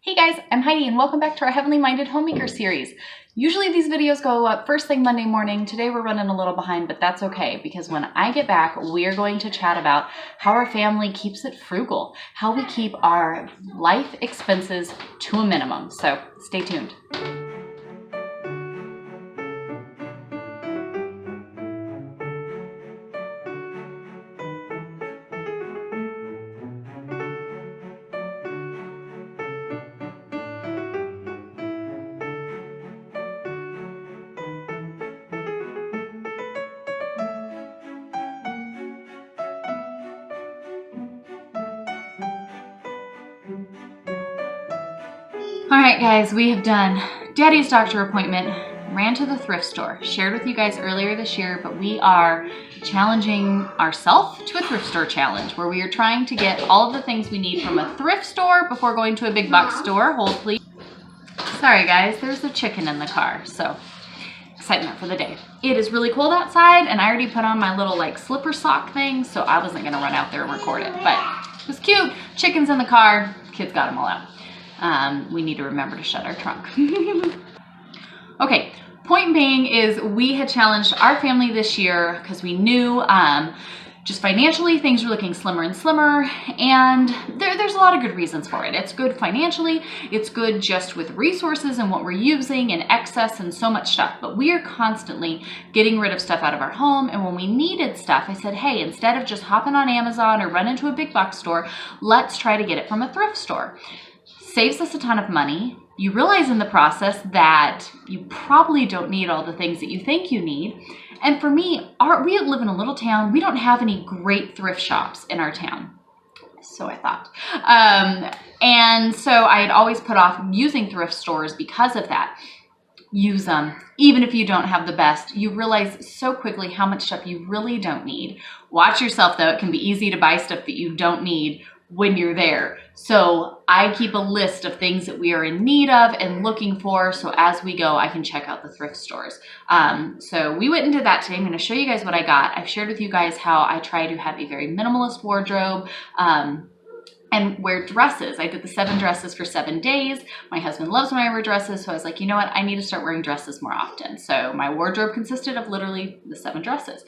Hey guys, I'm Heidi and welcome back to our Heavenly Minded Homemaker series. Usually these videos go up first thing Monday morning. Today we're running a little behind, but that's okay because when I get back, we're going to chat about how our family keeps it frugal, how we keep our life expenses to a minimum. So stay tuned. All right, guys, we have done Daddy's doctor appointment, ran to the thrift store, shared with you guys earlier this year, but we are challenging ourselves to a thrift store challenge where we are trying to get all of the things we need from a thrift store before going to a big box store. Hold, please. Sorry, guys, there's a chicken in the car, so excitement for the day. It is really cold outside, and I already put on my little slipper sock thing, so I wasn't gonna run out there and record it, but it was cute. Chicken's in the car, kids got them all out. We need to remember to shut our trunk. Okay, point being is we had challenged our family this year because we knew just financially things were looking slimmer and slimmer, and there's a lot of good reasons for it. It's good financially, it's good just with resources and what we're using and excess and so much stuff, but we are constantly getting rid of stuff out of our home. And when we needed stuff, I said, hey, instead of just hopping on Amazon or running to a big box store, let's try to get it from a thrift store. Saves us a ton of money. You realize in the process that you probably don't need all the things that you think you need. And for me, we live in a little town. We don't have any great thrift shops in our town. So I thought. And so I had always put off using thrift stores because of that. Use them. Even if you don't have the best, you realize so quickly how much stuff you really don't need. Watch yourself though. It can be easy to buy stuff that you don't need when you're there. So I keep a list of things that we are in need of and looking for, so as we go, I can check out the thrift stores. So we went and did that today. I'm going to show you guys what I got. I've shared with you guys how I try to have a very minimalist wardrobe and wear dresses. I did the 7 dresses for 7 days. My husband loves when I wear dresses, so I was like, you know what? I need to start wearing dresses more often. So my wardrobe consisted of literally the 7 dresses.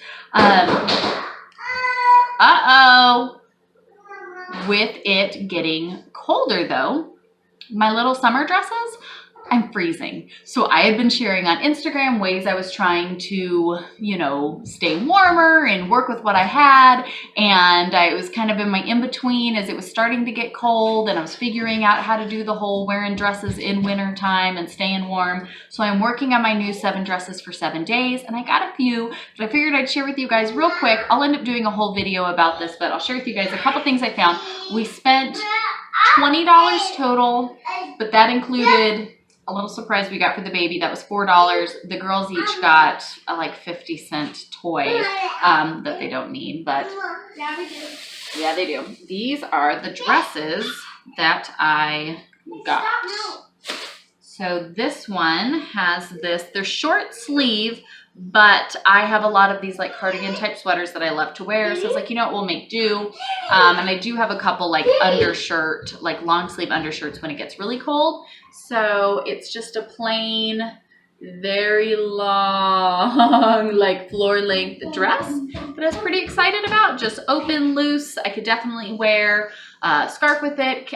With it getting colder though, my little summer dresses, I'm freezing. So I had been sharing on Instagram ways I was trying to, stay warmer and work with what I had. And I was kind of in my in-between as it was starting to get cold, and I was figuring out how to do the whole wearing dresses in winter time and staying warm. So I'm working on my new 7 dresses for 7 days, and I got a few that I figured I'd share with you guys real quick. I'll end up doing a whole video about this, but I'll share with you guys a couple things I found. We spent $20 total, but that included a little surprise we got for the baby. That was $4. The girls each got a 50-cent toy that they don't need, but yeah, they do. These are the dresses that I got. So this one has this, they're short sleeve, but I have a lot of these cardigan type sweaters that I love to wear. So I was like, you know what, we'll make do. And I do have a couple undershirt, long sleeve undershirts when it gets really cold. So it's just a plain, very long, floor length dress that I was pretty excited about. Just open, loose. I could definitely wear a scarf with it,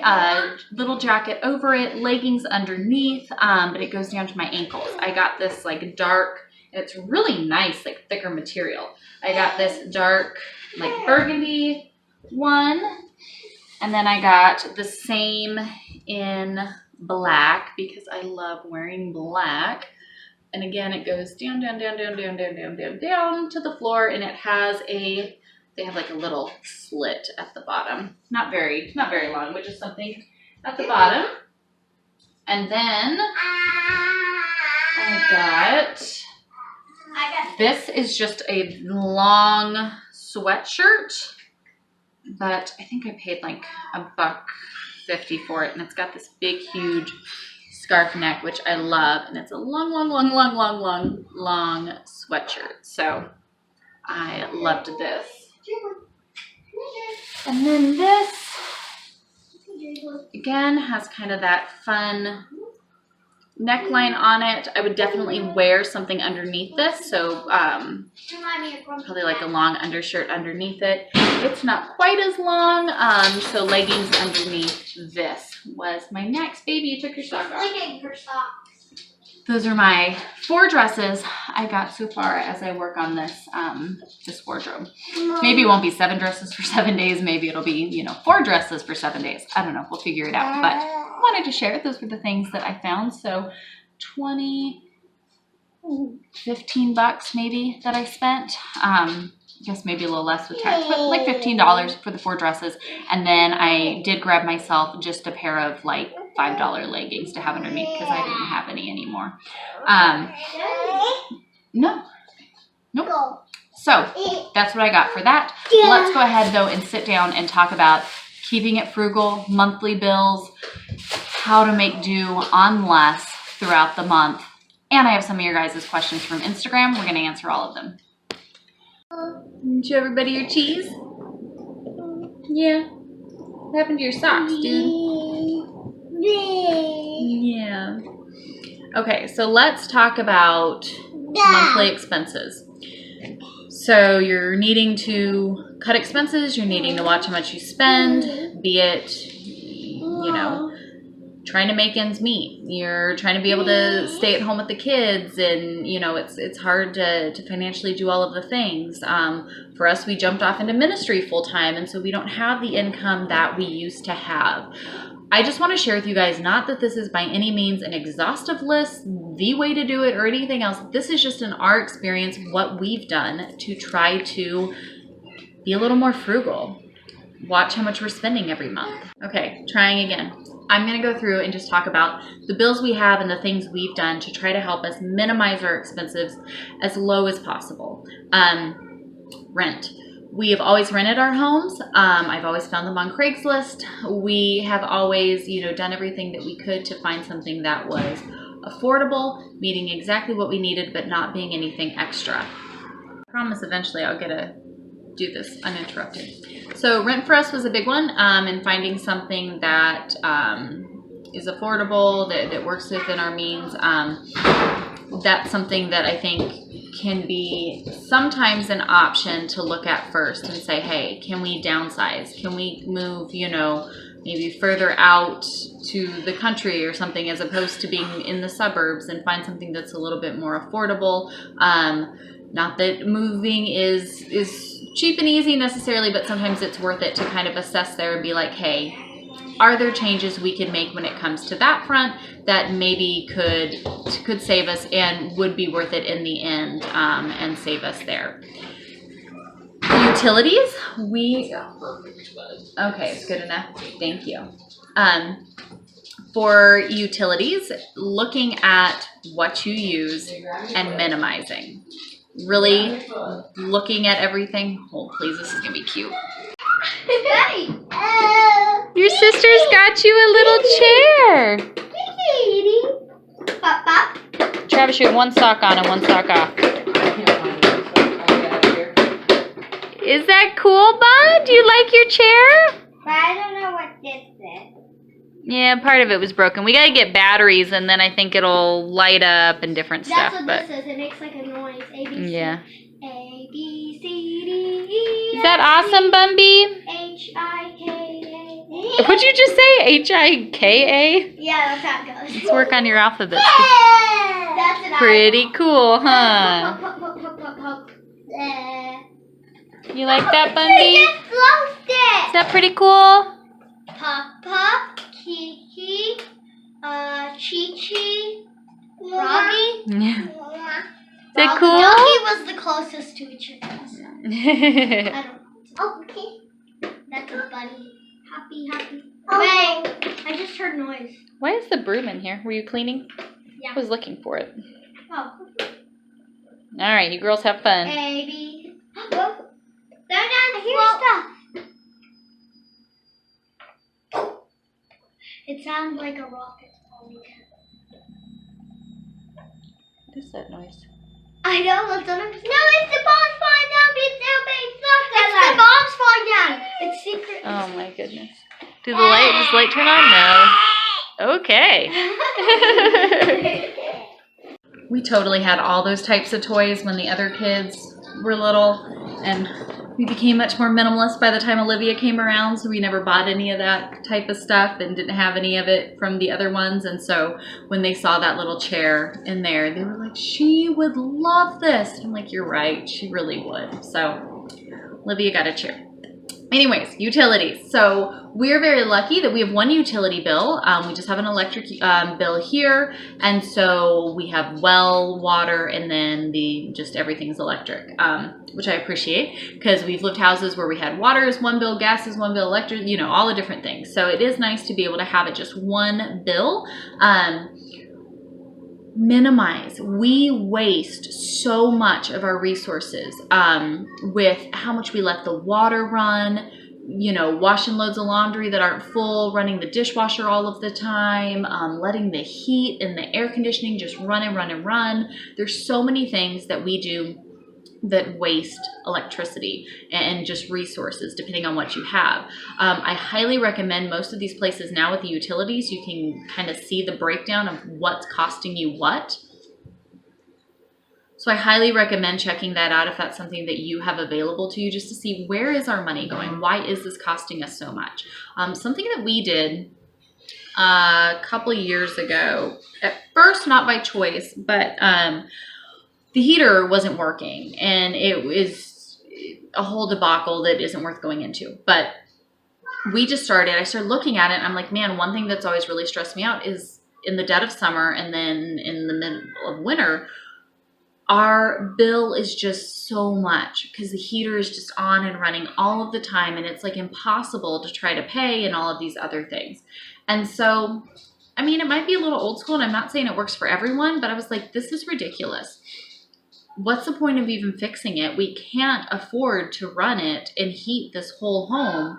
little jacket over it, leggings underneath, but it goes down to my ankles. I got this dark, it's really nice, thicker material. I got this dark, burgundy one. And then I got the same in black because I love wearing black. And again, it goes down, down, down, down, down, down, down, down, down to the floor. And it has they have a little slit at the bottom. Not very long, but just something at the bottom. And then I got this is just a long sweatshirt, but I think I paid $1.50 for it, and it's got this big, huge scarf neck, which I love, and it's a long, long, long, long, long, long, long sweatshirt. So I loved this. And then this Again, has kind of that fun neckline on it. I would definitely wear something underneath this, so probably like a long undershirt underneath it. It's not quite as long, so leggings underneath this was my next. Baby, you took your sock off. Those are my 4 dresses I got so far as I work on this this wardrobe. Maybe it won't be 7 dresses for 7 days. Maybe it'll be, you know, 4 dresses for 7 days. I don't know. We'll figure it out. But I wanted to share. Those were the things that I found. So 15 bucks maybe that I spent. I guess maybe a little less with tax, but like $15 for the 4 dresses. And then I did grab myself just a pair of like $5 leggings to have underneath because I didn't have any anymore. No. Nope. So that's what I got for that. Let's go ahead though and sit down and talk about keeping it frugal, monthly bills, how to make do on less throughout the month. And I have some of your guys' questions from Instagram. We're going to answer all of them. Show everybody your cheese? Yeah. What happened to your socks, dude? Yeah. Okay, so let's talk about monthly expenses. So you're needing to cut expenses, you're needing to watch how much you spend, be it, you know, trying to make ends meet. You're trying to be able to stay at home with the kids, and you know it's hard to financially do all of the things. For us, we jumped off into ministry full time, and so we don't have the income that we used to have. I just want to share with you guys, not that this is by any means an exhaustive list, the way to do it, or anything else. This is just in our experience what we've done to try to be a little more frugal. Watch how much we're spending every month. Okay, trying again. I'm going to go through and just talk about the bills we have and the things we've done to try to help us minimize our expenses as low as possible. Rent. We have always rented our homes. I've always found them on Craigslist. We have always, you know, done everything that we could to find something that was affordable, meeting exactly what we needed, but not being anything extra. I promise eventually I'll get to do this uninterrupted. So rent for us was a big one, and finding something that is affordable, that works within our means. That's something that I think can be sometimes an option to look at first and say, hey, can we downsize? Can we move, you know, maybe further out to the country or something, as opposed to being in the suburbs, and find something that's a little bit more affordable. Not that moving is cheap and easy necessarily, but sometimes it's worth it to kind of assess there and be like, hey, are there changes we can make when it comes to that front that maybe could save us and would be worth it in the end, and save us there. Utilities, okay, it's good enough. Thank you. For utilities, looking at what you use and minimizing. Really looking at everything. Oh, please, this is gonna be cute. Your sister's got you a little chair. Travis, you have 1 sock on and 1 sock off. Is that cool, bud? Do you like your chair? But I don't know what this is. Yeah, part of it was broken. We gotta get batteries, and then I think it'll light up and different stuff. That's what this is. It makes like a noise. A, B, C. Yeah. A, B, C, D, E, Is that awesome, Bumby? H, I, K, A. What'd you just say? H-I-K-A? Yeah, that's how it goes. Let's work on your alphabet. That's an Pretty cool, huh? You like that, Bumby? I just lost it. Is that pretty cool? Papa, Kiki, Chi-Chi, Froggy. Yeah. Is that cool? Doggy was the closest to each of us. I don't know. Oh, okay. That's a bunny. Happy. Oh. Wait, I just heard noise. Why is the broom in here? Were you cleaning? Yeah. I was looking for it. Oh. All right, you girls have fun. A, B. Oh. I hear stuff. It sounds like a rocket falling down. What is that noise? I know, it's on a... No, it's the bombs falling down. It's the bombs falling down. It's secret. Oh my goodness. Does the light turn on? No. Okay. We totally had all those types of toys when the other kids were little, and we became much more minimalist by the time Olivia came around, so we never bought any of that type of stuff and didn't have any of it from the other ones. And so when they saw that little chair in there, they were like, she would love this. I'm like, you're right, she really would. So Olivia got a chair. Anyways, utilities. So we're very lucky that we have one utility bill. We just have an electric bill here, and so we have well, water, and then just everything's electric, which I appreciate because we've lived houses where we had water is one bill, gas is one bill, electric, all the different things. So it is nice to be able to have it just one bill. Minimize. We waste so much of our resources with how much we let the water run, washing loads of laundry that aren't full, running the dishwasher all of the time, letting the heat and the air conditioning just run and run and run. There's so many things that we do that waste electricity and just resources depending on what you have. I highly recommend most of these places now with the utilities, you can kind of see the breakdown of what's costing you what. So I highly recommend checking that out if that's something that you have available to you, just to see where is our money going? Why is this costing us so much? Something that we did a couple of years ago, at first not by choice, but the heater wasn't working, and it was a whole debacle that isn't worth going into. But I started looking at it, and I'm like, man, one thing that's always really stressed me out is in the dead of summer and then in the middle of winter, our bill is just so much because the heater is just on and running all of the time, and it's like impossible to try to pay and all of these other things. And so, it might be a little old school, and I'm not saying it works for everyone, but I was like, this is ridiculous. What's the point of even fixing it? We can't afford to run it and heat this whole home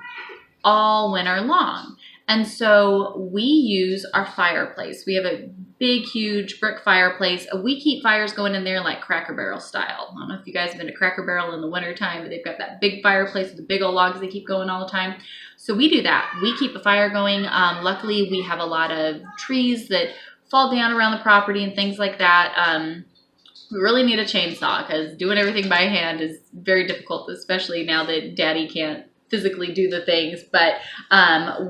all winter long. And so we use our fireplace. We have a big, huge brick fireplace. We keep fires going in there like Cracker Barrel style. I don't know if you guys have been to Cracker Barrel in the wintertime, but they've got that big fireplace with the big old logs they keep going all the time. So we do that. We keep a fire going. Luckily, we have a lot of trees that fall down around the property and things like that. We really need a chainsaw because doing everything by hand is very difficult, especially now that Daddy can't physically do the things. But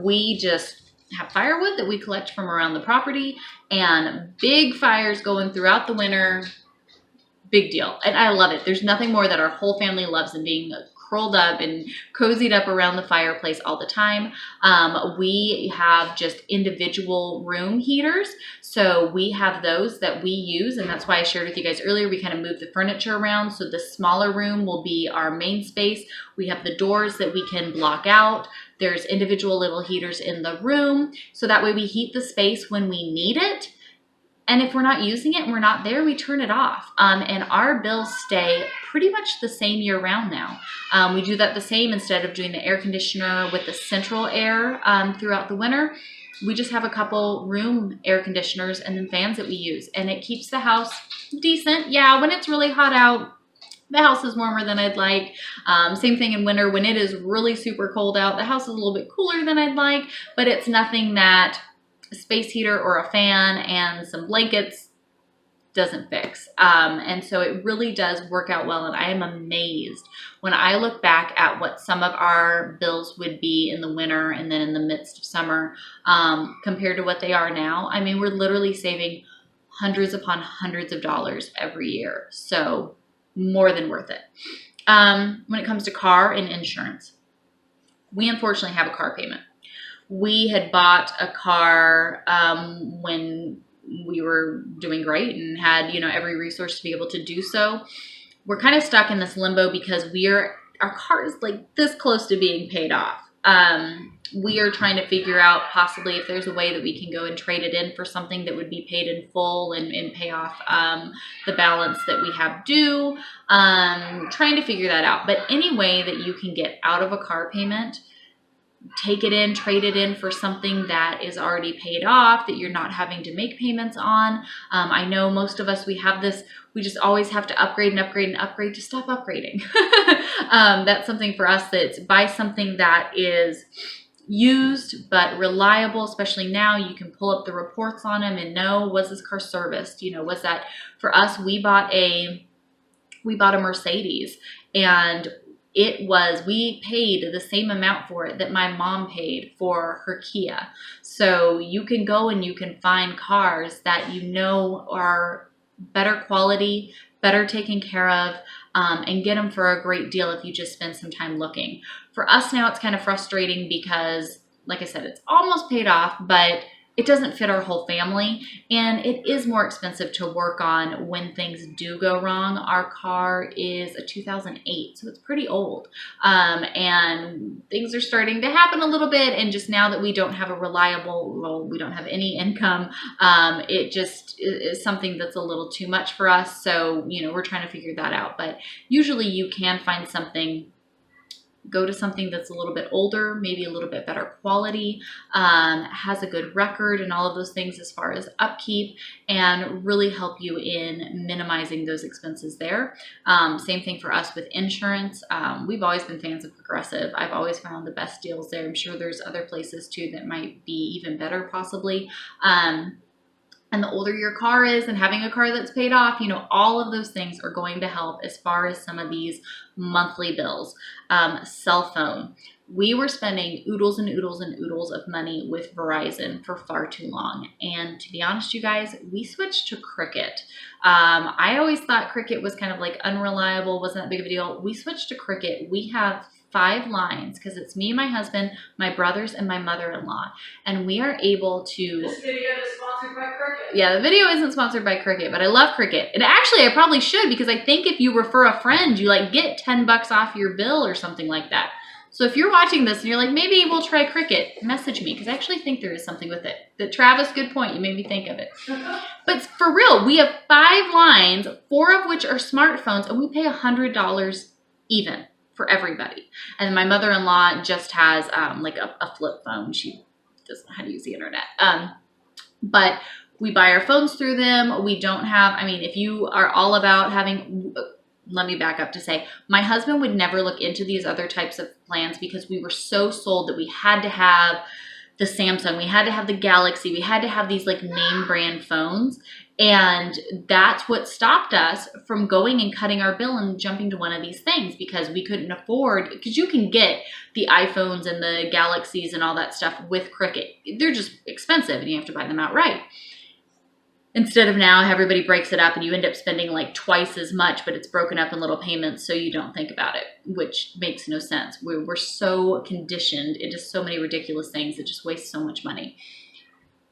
we just have firewood that we collect from around the property, and big fires going throughout the winter. Big deal. And I love it. There's nothing more that our whole family loves than being curled up and cozied up around the fireplace all the time. We have just individual room heaters. So we have those that we use, and that's why I shared with you guys earlier, we kind of move the furniture around. So the smaller room will be our main space. We have the doors that we can block out. There's individual little heaters in the room. So that way we heat the space when we need it. And if we're not using it and we're not there, we turn it off. And our bills stay pretty much the same year round now. We do that the same instead of doing the air conditioner with the central air throughout the winter. We just have a couple room air conditioners and then fans that we use. And it keeps the house decent. Yeah, when it's really hot out, the house is warmer than I'd like. Same thing in winter. When it is really super cold out, the house is a little bit cooler than I'd like. But it's nothing that a space heater or a fan and some blankets doesn't fix. And so it really does work out well. And I am amazed when I look back at what some of our bills would be in the winter and then in the midst of summer compared to what they are now. We're literally saving hundreds upon hundreds of dollars every year. So more than worth it. When it comes to car and insurance, we unfortunately have a car payment. We had bought a car when we were doing great and had, every resource to be able to do so. We're kind of stuck in this limbo because our car is like this close to being paid off. We are trying to figure out possibly if there's a way that we can go and trade it in for something that would be paid in full and pay off the balance that we have due. Trying to figure that out. But any way that you can get out of a car payment, take it in, trade it in for something that is already paid off, that you're not having to make payments on. I know most of us, we have this, we just always have to upgrade and upgrade and upgrade to stop upgrading. That's something for us, that's buy something that is used but reliable, especially now. You can pull up the reports on them and know, was this car serviced? You know, was that, for us, we bought a Mercedes, and we paid the same amount for it that my mom paid for her Kia. So you can go and you can find cars that you know are better quality, better taken care of, and get them for a great deal if you just spend some time looking. For us now, it's kind of frustrating because, like I said, it's almost paid off, but it doesn't fit our whole family, and it is more expensive to work on when things do go wrong. Our car is a 2008, so it's pretty old, and things are starting to happen a little bit, and just now that we don't have we don't have any income, it just is something that's a little too much for us, so, you know, we're trying to figure that out. But usually you can find something, go to something that's a little bit older, maybe a little bit better quality, has a good record and all of those things as far as upkeep, and really help you in minimizing those expenses there. Same thing for us with insurance. We've always been fans of Progressive. I've always found the best deals there. I'm sure there's other places too that might be even better possibly. And the older your car is, and having a car that's paid off, you know, all of those things are going to help as far as some of these monthly bills. Cell phone. We were spending oodles and oodles and oodles of money with Verizon for far too long. And to be honest, you guys, we switched to Cricket. I always thought Cricket was kind of like unreliable, wasn't that big of a deal. We switched to Cricket. We have 5 lines because it's me, my husband, my brothers, and my mother-in-law. And we are able to... This video is sponsored by Cricket. Yeah, the video isn't sponsored by Cricket, but I love Cricket. And actually, I probably should, because I think if you refer a friend, you like get $10 off your bill or something like that. So if you're watching this and you're like, maybe we'll try Cricket, message me, because I actually think there is something with it. That Travis, good point. You made me think of it. But for real, we have 5 lines, 4 of which are smartphones, and we pay $100 even for everybody. And my mother-in-law just has like a flip phone. She doesn't know how to use the internet. But we buy our phones through them. We don't have, I mean, if you are all about having, let me back up to say, my husband would never look into these other types of plans because we were so sold that we had to have the Samsung, we had to have the Galaxy, we had to have these like name brand phones. And that's what stopped us from going and cutting our bill and jumping to one of these things, because we couldn't afford, because you can get the iPhones and the Galaxies and all that stuff with Cricket. They're just expensive and you have to buy them outright. Instead of now, everybody breaks it up and you end up spending like twice as much, but it's broken up in little payments so you don't think about it, which makes no sense. We're so conditioned into so many ridiculous things. It just wastes so much money.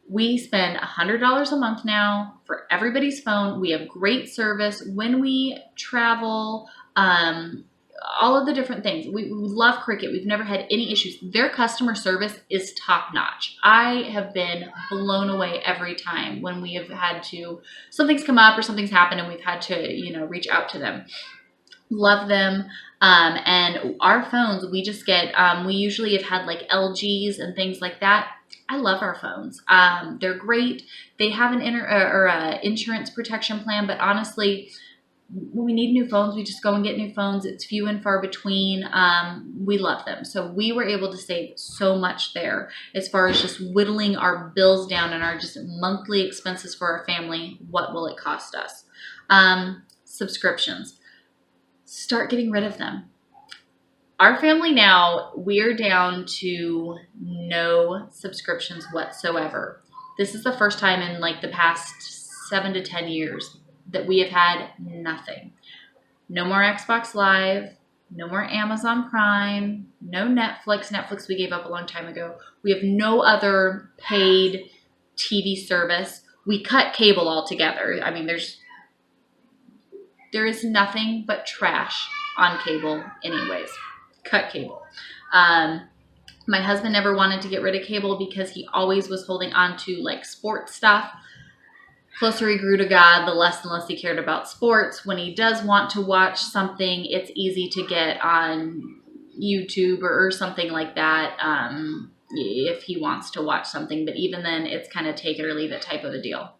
We spend $100 a month now for everybody's phone. We have great service when we travel, all of the different things. We love Cricket. We've never had any issues. Their customer service is top notch. I have been blown away every time when we have had to, something's come up or something's happened and we've had to, you know, reach out to them. Love them. And our phones, we just get, we usually have had like LGs and things like that. I love our phones. They're great. They have an insurance protection plan, but honestly, when we need new phones, we just go and get new phones. It's few and far between. We love them. So we were able to save so much there as far as just whittling our bills down and our just monthly expenses for our family. What will it cost us? Subscriptions. Start getting rid of them. Our family now, we're down to no subscriptions whatsoever. This is the first time in like the past 7 to 10 years that we have had nothing. No more Xbox Live, no more Amazon Prime, no Netflix. Netflix we gave up a long time ago. We have no other paid TV service. We cut cable altogether. I mean, there is nothing but trash on cable anyways. Cut cable. My husband never wanted to get rid of cable because he always was holding on to like sports stuff. Closer he grew to God, the less and less he cared about sports. When he does want to watch something, it's easy to get on YouTube or something like that if he wants to watch something. But even then, it's kind of take it or leave it type of a deal.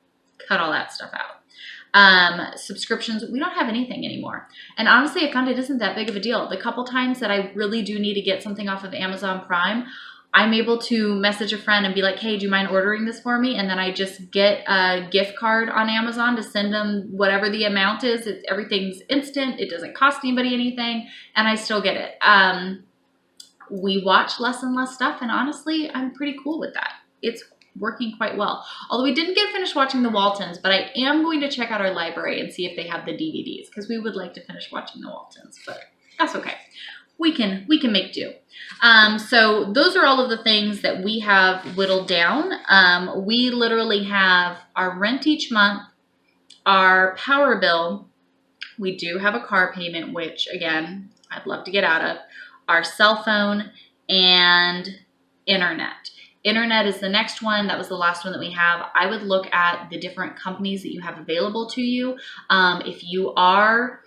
Cut all that stuff out. Subscriptions, we don't have anything anymore. And honestly, I found it isn't that big of a deal. The couple times that I really do need to get something off of Amazon Prime, I'm able to message a friend and be like, hey, do you mind ordering this for me? And then I just get a gift card on Amazon to send them whatever the amount is. Everything's instant. It doesn't cost anybody anything, and I still get it. We watch less and less stuff, and honestly, I'm pretty cool with that. It's working quite well. Although we didn't get finished watching the Waltons, but I am going to check out our library and see if they have the DVDs, because we would like to finish watching the Waltons, but that's okay. We can make do. So those are all of the things that we have whittled down. We literally have our rent each month, our power bill. We do have a car payment, which again, I'd love to get out of. Our cell phone and internet. Internet is the next one. That was the last one that we have. I would look at the different companies that you have available to you. If you are,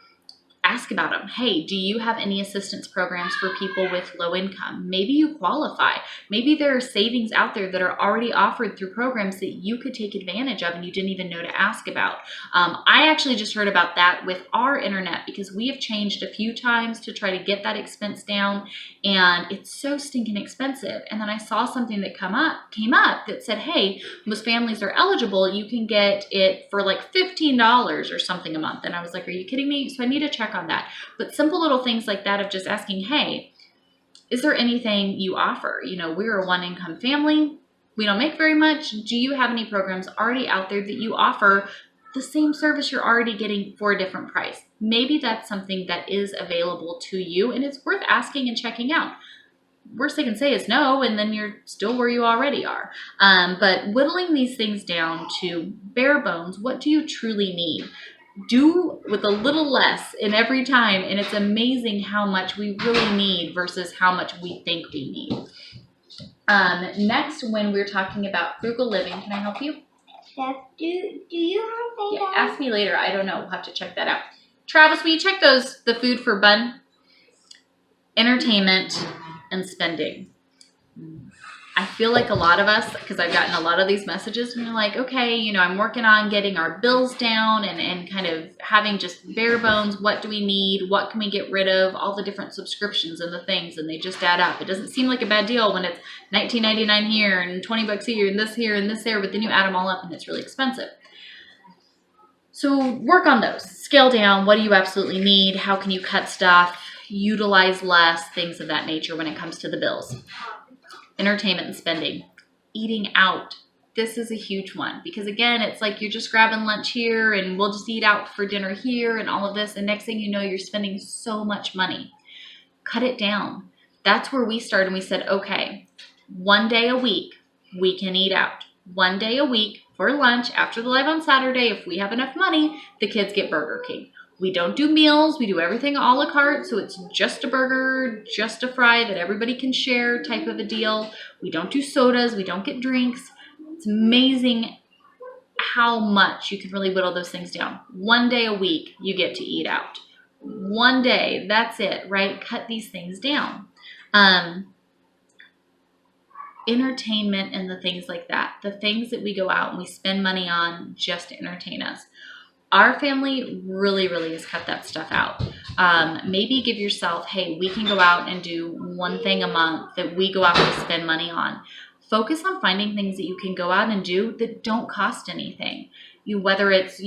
ask about them. Hey, do you have any assistance programs for people with low income? Maybe you qualify. Maybe there are savings out there that are already offered through programs that you could take advantage of and you didn't even know to ask about. I actually just heard about that with our internet because we have changed a few times to try to get that expense down, and it's so stinking expensive. And then I saw something that came up that said, hey, most families are eligible. You can get it for like $15 or something a month. And I was like, are you kidding me? So I need to check on that. But simple little things like that of just asking, hey, is there anything you offer? You know, we're a one income family. We don't make very much. Do you have any programs already out there that you offer the same service you're already getting for a different price? Maybe that's something that is available to you and it's worth asking and checking out. Worst they can say is no, and then you're still where you already are. But whittling these things down to bare bones, what do you truly need? Do with a little less in every time, and it's amazing how much we really need versus how much we think we need. Next, when we're talking about frugal living, can I help you? Steph, do you have Yeah, ask me later. I don't know. We'll have to check that out. Travis, will you check the food for Bun? Entertainment and spending. I feel like a lot of us, because I've gotten a lot of these messages, and you're like, okay, you know, I'm working on getting our bills down and kind of having just bare bones. What do we need? What can we get rid of? All the different subscriptions and the things, and they just add up. It doesn't seem like a bad deal when it's $19.99 here and $20 here and this there, but then you add them all up and it's really expensive. So work on those. Scale down. What do you absolutely need? How can you cut stuff? Utilize less, things of that nature when it comes to the bills. Entertainment and spending. Eating out. This is a huge one because again, it's like you're just grabbing lunch here and we'll just eat out for dinner here and all of this. And next thing you know, you're spending so much money. Cut it down. That's where we started and we said, okay, one day a week we can eat out. One day a week for lunch after the live on Saturday. If we have enough money, the kids get Burger King. We don't do meals. We do everything a la carte. So it's just a burger, just a fry that everybody can share type of a deal. We don't do sodas. We don't get drinks. It's amazing how much you can really whittle those things down. One day a week, you get to eat out. One day, that's it, right? Cut these things down. Entertainment and the things like that. The things that we go out and we spend money on just to entertain us. Our family really, really has cut that stuff out. Maybe give yourself, hey, we can go out and do one thing a month that we go out and spend money on. Focus on finding things that you can go out and do that don't cost anything. Whether it's,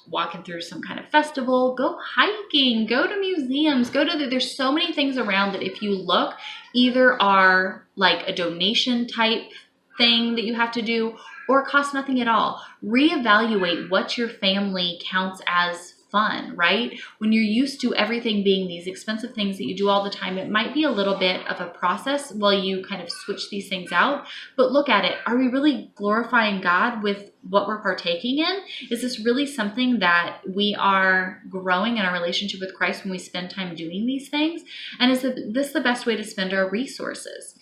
walking through some kind of festival, go hiking, go to museums, there's so many things around that if you look, either are like a donation type thing that you have to do or cost nothing at all. Reevaluate what your family counts as fun, right? When you're used to everything being these expensive things that you do all the time, it might be a little bit of a process while you kind of switch these things out. But look at it. Are we really glorifying God with what we're partaking in? Is this really something that we are growing in our relationship with Christ when we spend time doing these things? And is this the best way to spend our resources?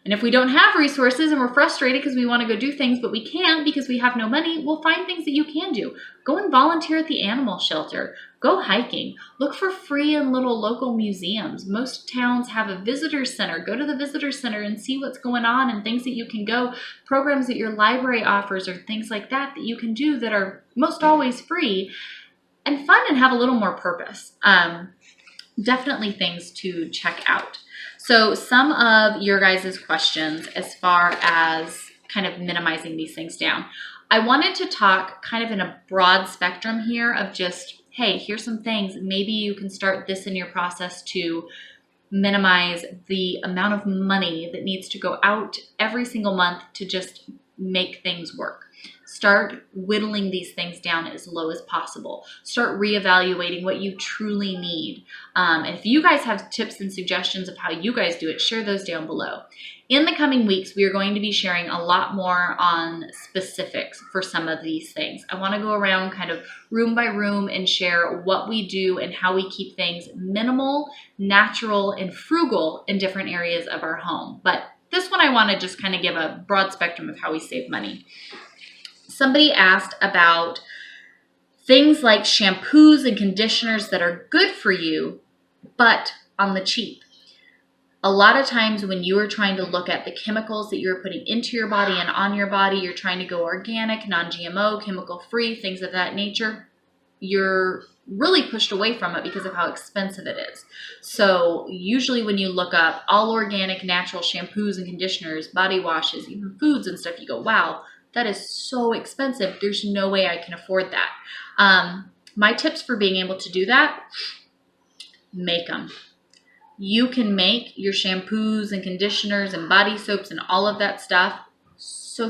And if we don't have resources and we're frustrated because we want to go do things, but we can't because we have no money, we'll find things that you can do. Go and volunteer at the animal shelter. Go hiking. Look for free and little local museums. Most towns have a visitor center. Go to the visitor center and see what's going on and things that you can go, programs that your library offers or things like that you can do that are most always free and fun and have a little more purpose. Definitely things to check out. So some of your guys' questions as far as kind of minimizing these things down. I wanted to talk kind of in a broad spectrum here of just, hey, here's some things. Maybe you can start this in your process to minimize the amount of money that needs to go out every single month to just make things work. Start whittling these things down as low as possible. Start reevaluating what you truly need. And if you guys have tips and suggestions of how you guys do it, share those down below. In the coming weeks, we are going to be sharing a lot more on specifics for some of these things. I want to go around kind of room by room and share what we do and how we keep things minimal, natural, and frugal in different areas of our home. But this one, I want to just kind of give a broad spectrum of how we save money. Somebody asked about things like shampoos and conditioners that are good for you, but on the cheap. A lot of times when you are trying to look at the chemicals that you're putting into your body and on your body, you're trying to go organic, non-GMO, chemical-free, things of that nature, you're really pushed away from it because of how expensive it is. So usually when you look up all organic, natural shampoos and conditioners, body washes, even foods and stuff, you go, wow, that is so expensive. There's no way I can afford that. My tips for being able to do that, make them. You can make your shampoos and conditioners and body soaps and all of that stuff so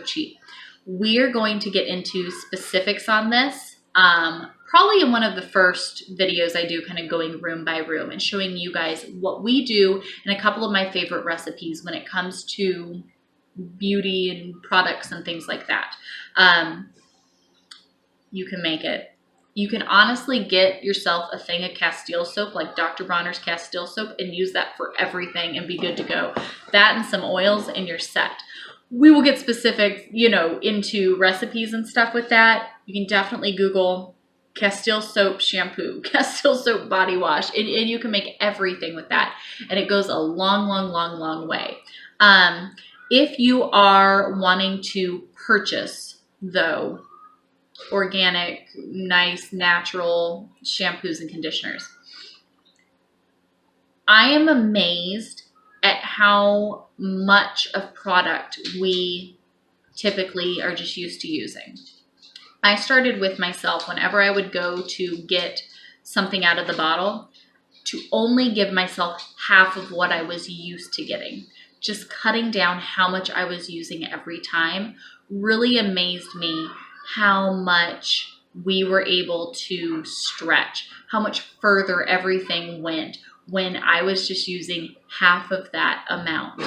cheap. We're going to get into specifics on this, probably in one of the first videos I do, kind of going room by room and showing you guys what we do and a couple of my favorite recipes when it comes to beauty and products and things like that. You can make it. You can honestly get yourself a thing of Castile soap, like Dr. Bronner's Castile soap, and use that for everything and be good to go. That and some oils and you're set. We will get specific, into recipes and stuff with that. You can definitely Google Castile soap shampoo, Castile soap body wash, and you can make everything with that. And it goes a long way. If you are wanting to purchase, though, organic, nice, natural shampoos and conditioners, I am amazed at how much of product we typically are just used to using. I started with myself whenever I would go to get something out of the bottle to only give myself half of what I was used to getting. Just cutting down how much I was using every time really amazed me how much we were able to stretch, how much further everything went when I was just using half of that amount.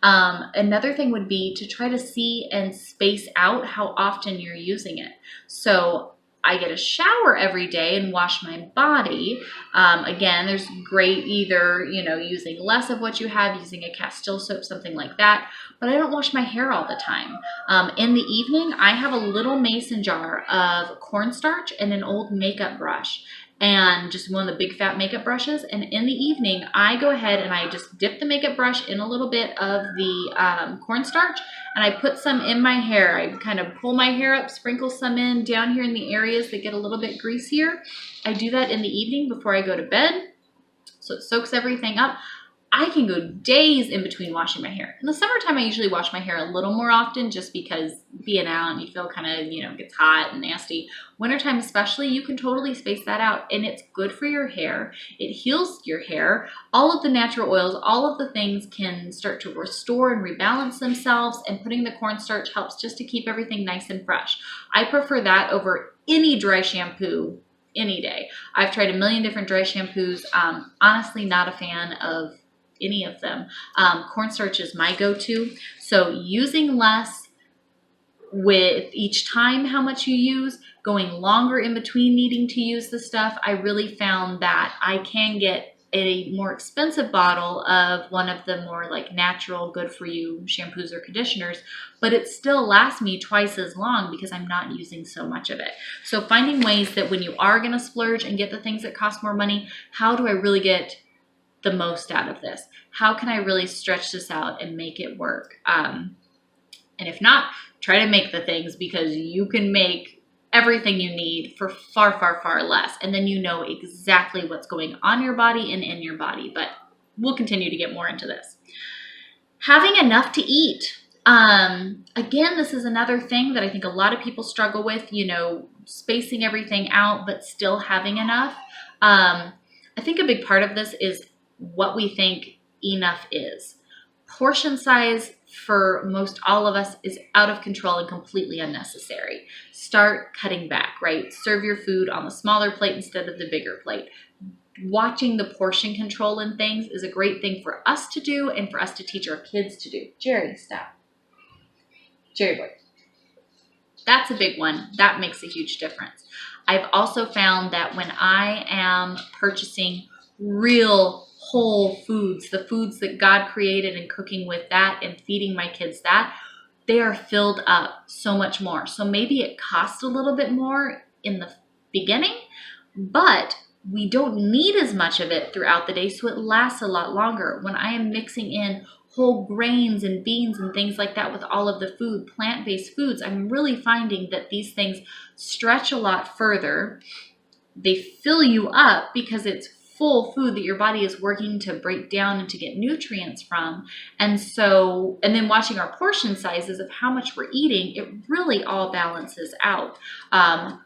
Another thing would be to try to see and space out how often you're using it. So I get a shower every day and wash my body. Again, there's great either, using less of what you have, using a Castile soap, something like that. But I don't wash my hair all the time. In the evening, I have a little mason jar of cornstarch and an old makeup brush. And just one of the big fat makeup brushes. And in the evening, I go ahead and I just dip the makeup brush in a little bit of the cornstarch, and I put some in my hair. I kind of pull my hair up, sprinkle some in down here in the areas that get a little bit greasier. I do that in the evening before I go to bed, so it soaks everything up. I can go days in between washing my hair. In the summertime, I usually wash my hair a little more often just because being out and you feel kind of, gets hot and nasty. Wintertime especially, you can totally space that out, and it's good for your hair. It heals your hair. All of the natural oils, all of the things can start to restore and rebalance themselves, and putting the cornstarch helps just to keep everything nice and fresh. I prefer that over any dry shampoo any day. I've tried a million different dry shampoos. Honestly, not a fan of any of them. Cornstarch is my go-to. So using less with each time how much you use, going longer in between needing to use the stuff, I really found that I can get a more expensive bottle of one of the more like natural, good for you shampoos or conditioners, but it still lasts me twice as long because I'm not using so much of it. So finding ways that when you are going to splurge and get the things that cost more money, how do I really get the most out of this? How can I really stretch this out and make it work? And if not, try to make the things, because you can make everything you need for far less. And then you know exactly what's going on your body and in your body. But we'll continue to get more into this. Having enough to eat. Again, this is another thing that I think a lot of people struggle with, spacing everything out, but still having enough. I think a big part of this is what we think enough is. Portion size for most all of us is out of control and completely unnecessary. Start cutting back, right? Serve your food on the smaller plate instead of the bigger plate. Watching the portion control in things is a great thing for us to do and for us to teach our kids to do. Jerry, stop. Jerry boy. That's a big one. That makes a huge difference. I've also found that when I am purchasing real whole foods, the foods that God created, and cooking with that and feeding my kids that, they are filled up so much more. So maybe it costs a little bit more in the beginning, but we don't need as much of it throughout the day, so it lasts a lot longer. When I am mixing in whole grains and beans and things like that with all of the food, plant-based foods, I'm really finding that these things stretch a lot further. They fill you up because it's full food that your body is working to break down and to get nutrients from. And then watching our portion sizes of how much we're eating, it really all balances out.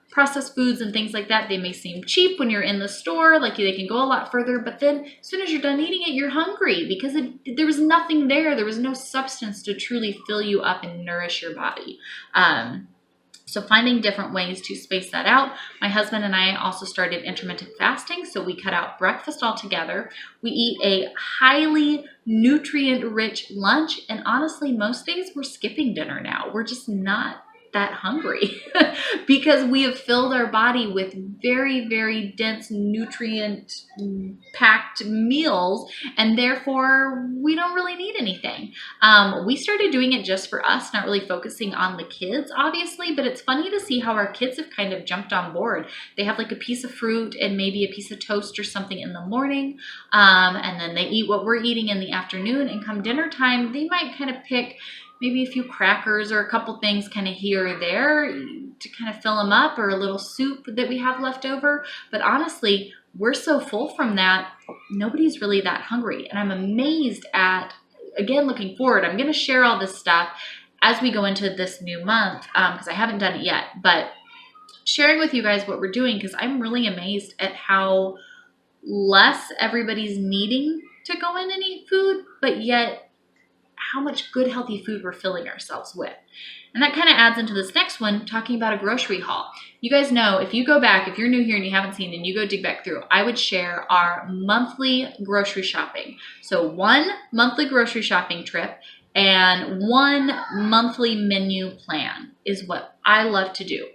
Processed foods and things like that, they may seem cheap when you're in the store, like they can go a lot further, but then as soon as you're done eating it, you're hungry because there was nothing there. There was no substance to truly fill you up and nourish your body. So finding different ways to space that out. My husband and I also started intermittent fasting, so we cut out breakfast altogether. We eat a highly nutrient-rich lunch, and honestly, most days we're skipping dinner now. We're just not that hungry because we have filled our body with very, very dense nutrient-packed meals, and therefore we don't really need anything. We started doing it just for us, not really focusing on the kids, obviously, but it's funny to see how our kids have kind of jumped on board. They have like a piece of fruit and maybe a piece of toast or something in the morning, and then they eat what we're eating in the afternoon, and come dinner time, they might kind of pick maybe a few crackers or a couple things kind of here or there to kind of fill them up, or a little soup that we have left over. But honestly, we're so full from that, nobody's really that hungry. And I'm amazed at, again, looking forward, I'm going to share all this stuff as we go into this new month because I haven't done it yet, but sharing with you guys what we're doing, because I'm really amazed at how less everybody's needing to go in and eat food, but yet how much good, healthy food we're filling ourselves with. And that kind of adds into this next one, talking about a grocery haul. You guys know, if you go back, if you're new here and you haven't seen, and you go dig back through, I would share our monthly grocery shopping. So 1 monthly grocery shopping trip and 1 monthly menu plan is what I love to do.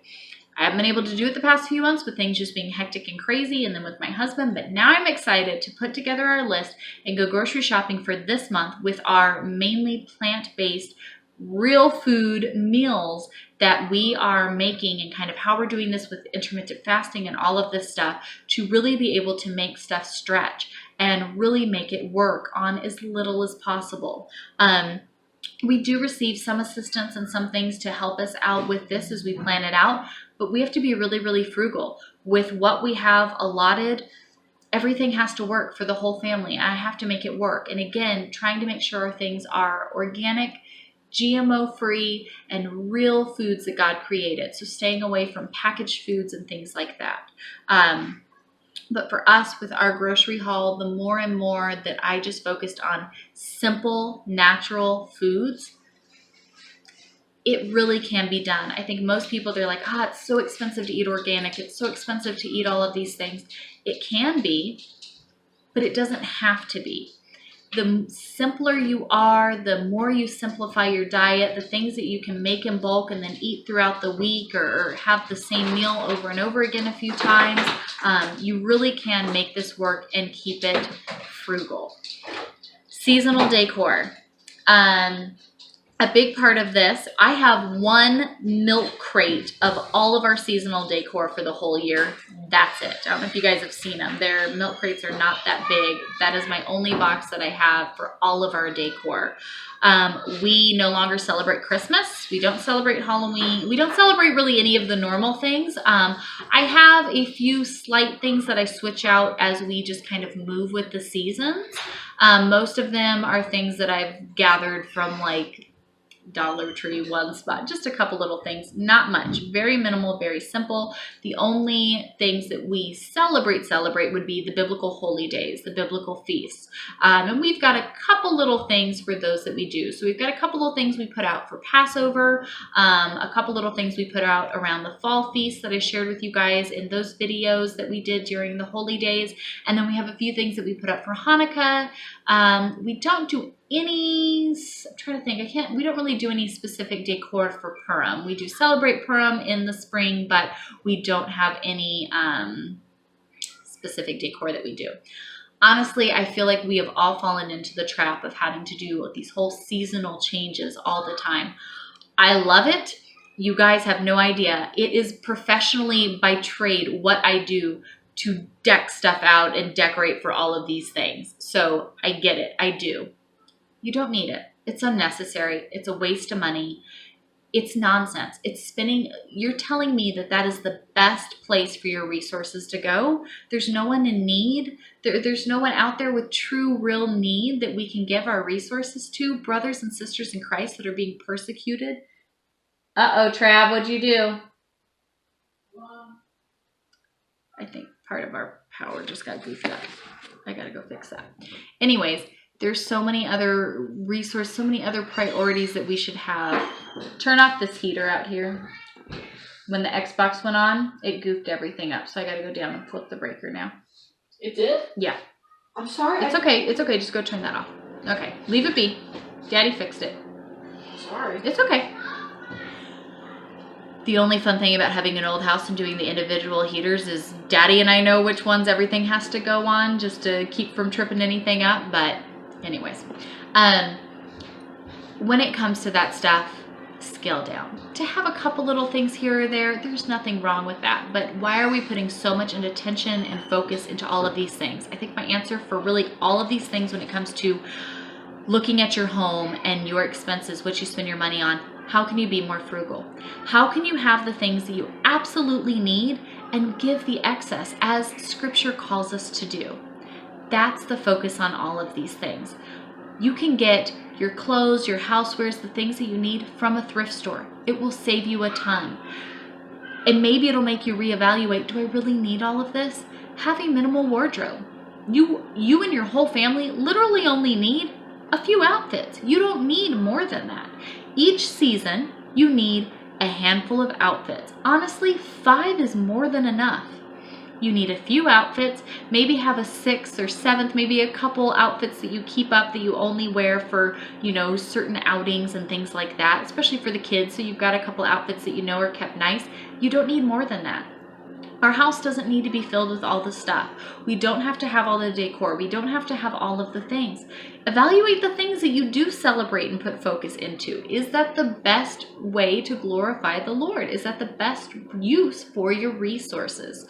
I haven't been able to do it the past few months with things just being hectic and crazy, and then with my husband, but now I'm excited to put together our list and go grocery shopping for this month with our mainly plant-based real food meals that we are making, and kind of how we're doing this with intermittent fasting and all of this stuff to really be able to make stuff stretch and really make it work on as little as possible. We do receive some assistance and some things to help us out with this as we plan it out, but we have to be really, really frugal with what we have allotted. Everything has to work for the whole family. I have to make it work. And again, trying to make sure our things are organic, GMO-free, and real foods that God created. So staying away from packaged foods and things like that. But for us, with our grocery haul, the more and more that I just focused on simple, natural foods, it really can be done. I think most people, they're like, it's so expensive to eat organic. It's so expensive to eat all of these things. It can be, but it doesn't have to be. The simpler you are, the more you simplify your diet, the things that you can make in bulk and then eat throughout the week, or have the same meal over and over again a few times, you really can make this work and keep it frugal. Seasonal decor. A big part of this, I have 1 milk crate of all of our seasonal decor for the whole year. That's it. I don't know if you guys have seen them. Their milk crates are not that big. That is my only box that I have for all of our decor. We no longer celebrate Christmas. We don't celebrate Halloween. We don't celebrate really any of the normal things. I have a few slight things that I switch out as we just kind of move with the seasons. Most of them are things that I've gathered from like Dollar Tree, one spot, just a couple little things, not much, very minimal, very simple. The only things that we celebrate would be the biblical holy days, the biblical feasts. And we've got a couple little things for those that we do. So we've got a couple little things we put out for Passover, a couple little things we put out around the fall feast that I shared with you guys in those videos that we did during the holy days. And then we have a few things that we put up for Hanukkah. We don't do I'm trying to think, we don't really do any specific decor for Purim. We do celebrate Purim in the spring, but we don't have any specific decor that we do. Honestly, I feel like we have all fallen into the trap of having to do these whole seasonal changes all the time. I love it. You guys have no idea. It is professionally by trade what I do to deck stuff out and decorate for all of these things. So I get it. I do. You don't need it. It's unnecessary. It's a waste of money. It's nonsense. It's spinning. You're telling me that that is the best place for your resources to go. There's no one in need. There's no one out there with true, real need that we can give our resources to. Brothers and sisters in Christ that are being persecuted. Uh-oh, Trav, what'd you do? I think part of our power just got goofed up. I gotta go fix that. Anyways, there's so many other resources, so many other priorities that we should have. Turn off this heater out here. When the Xbox went on, it goofed everything up. So I gotta go down and flip the breaker now. It did? Yeah. I'm sorry. It's okay. It's okay. Just go turn that off. Okay. Leave it be. Daddy fixed it. Sorry. It's okay. The only fun thing about having an old house and doing the individual heaters is Daddy and I know which ones everything has to go on just to keep from tripping anything up. But anyways, when it comes to that stuff, scale down. To have a couple little things here or there, there's nothing wrong with that. But why are we putting so much attention and focus into all of these things? I think my answer for really all of these things when it comes to looking at your home and your expenses, what you spend your money on, how can you be more frugal? How can you have the things that you absolutely need and give the excess as Scripture calls us to do? That's the focus on all of these things. You can get your clothes, your housewares, the things that you need from a thrift store. It will save you a ton. And maybe it'll make you reevaluate, do I really need all of this? Have a minimal wardrobe. You and your whole family literally only need a few outfits. You don't need more than that. Each season, you need a handful of outfits. Honestly, 5 is more than enough. You need a few outfits, maybe have a 6th or 7th, maybe a couple outfits that you keep up that you only wear for, certain outings and things like that, especially for the kids. So you've got a couple outfits that are kept nice. You don't need more than that. Our house doesn't need to be filled with all the stuff. We don't have to have all the decor. We don't have to have all of the things. Evaluate the things that you do celebrate and put focus into. Is that the best way to glorify the Lord? Is that the best use for your resources?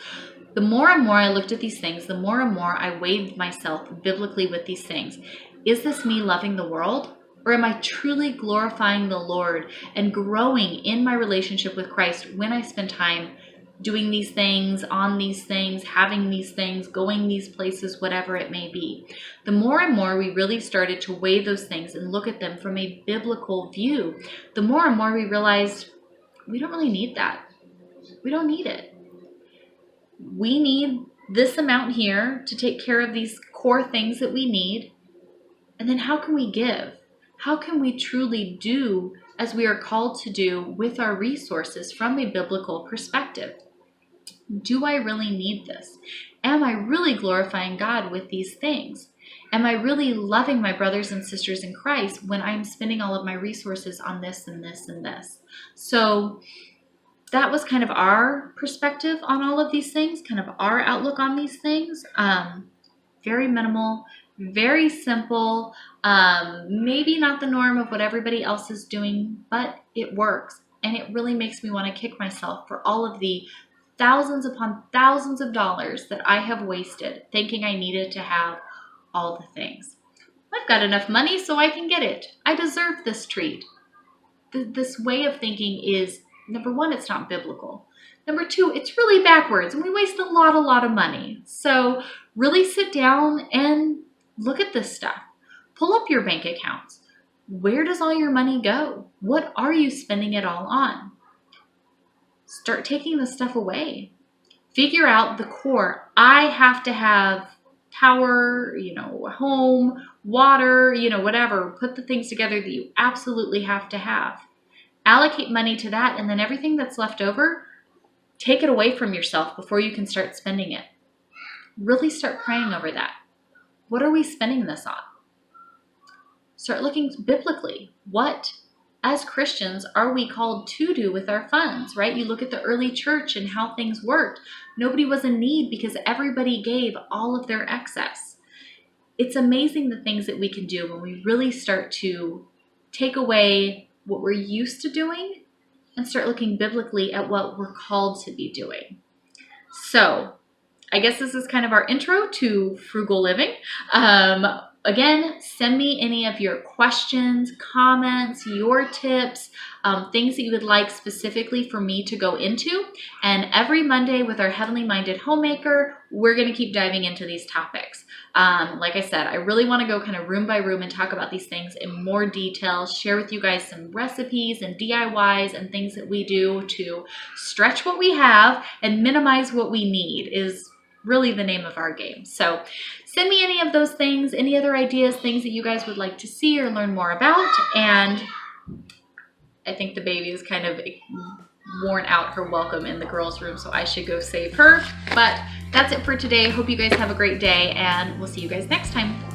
The more and more I looked at these things, the more and more I weighed myself biblically with these things. Is this me loving the world? Or am I truly glorifying the Lord and growing in my relationship with Christ when I spend time doing these things, on these things, having these things, going these places, whatever it may be? The more and more we really started to weigh those things and look at them from a biblical view, the more and more we realized we don't really need that. We don't need it. We need this amount here to take care of these core things that we need. And then how can we give? How can we truly do as we are called to do with our resources from a biblical perspective? Do I really need this? Am I really glorifying God with these things? Am I really loving my brothers and sisters in Christ when I'm spending all of my resources on this and this and this? So that was kind of our perspective on all of these things, kind of our outlook on these things. Very minimal, very simple, maybe not the norm of what everybody else is doing, but it works. And it really makes me want to kick myself for all of the thousands upon thousands of dollars that I have wasted thinking I needed to have all the things. I've got enough money so I can get it. I deserve this treat. This way of thinking is, number one, it's not biblical. Number two, it's really backwards and we waste a lot of money. So really sit down and Look at this stuff. Pull up your bank accounts. Where does all your money go? What are you spending it all on? Start taking this stuff away. Figure out the core. I have to have power, home, water, whatever. Put the things together that you absolutely have to have. Allocate money to that, and then everything that's left over, take it away from yourself before you can start spending it. Really start praying over that. What are we spending this on? Start looking biblically. What, as Christians, are we called to do with our funds, right? You look at the early church and how things worked. Nobody was in need because everybody gave all of their excess. It's amazing the things that we can do when we really start to take away what we're used to doing and start looking biblically at what we're called to be doing. So I guess this is kind of our intro to frugal living. Again, send me any of your questions, comments, your tips, things that you would like specifically for me to go into. And every Monday with our Heavenly Minded Homemaker, we're going to keep diving into these topics. Like I said, I really want to go kind of room by room and talk about these things in more detail, share with you guys some recipes and DIYs and things that we do to stretch what we have and minimize what we need is really the name of our game. So send me any of those things, any other ideas, things that you guys would like to see or learn more about. And I think the baby is kind of worn out her welcome in the girls' room, so I should go save her. But that's it for today. Hope you guys have a great day, and we'll see you guys next time.